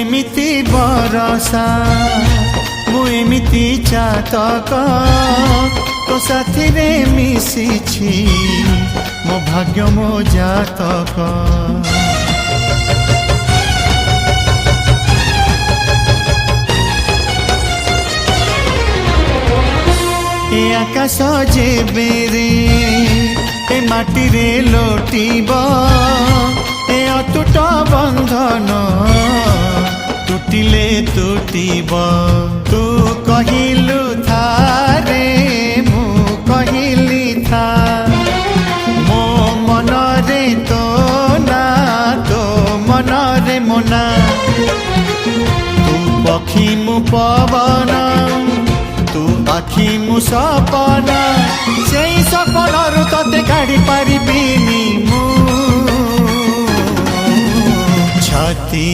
एमिति बरसा मु एमिति चातक तो साथी रे मिशिछि मो भाग्य मो जातक। ए आकाश जेबेरे ए माटी रे लोटिब ए अटूट बंधन टूटिले टूटिब। तू कहिलु था रे मु कहिली था मो मन रे तो ना तो मन रे मोना। तू पक्षी मु पवन तू आखि मु सपन से सपन तते काढ़ी पारिबिनी मु छाती।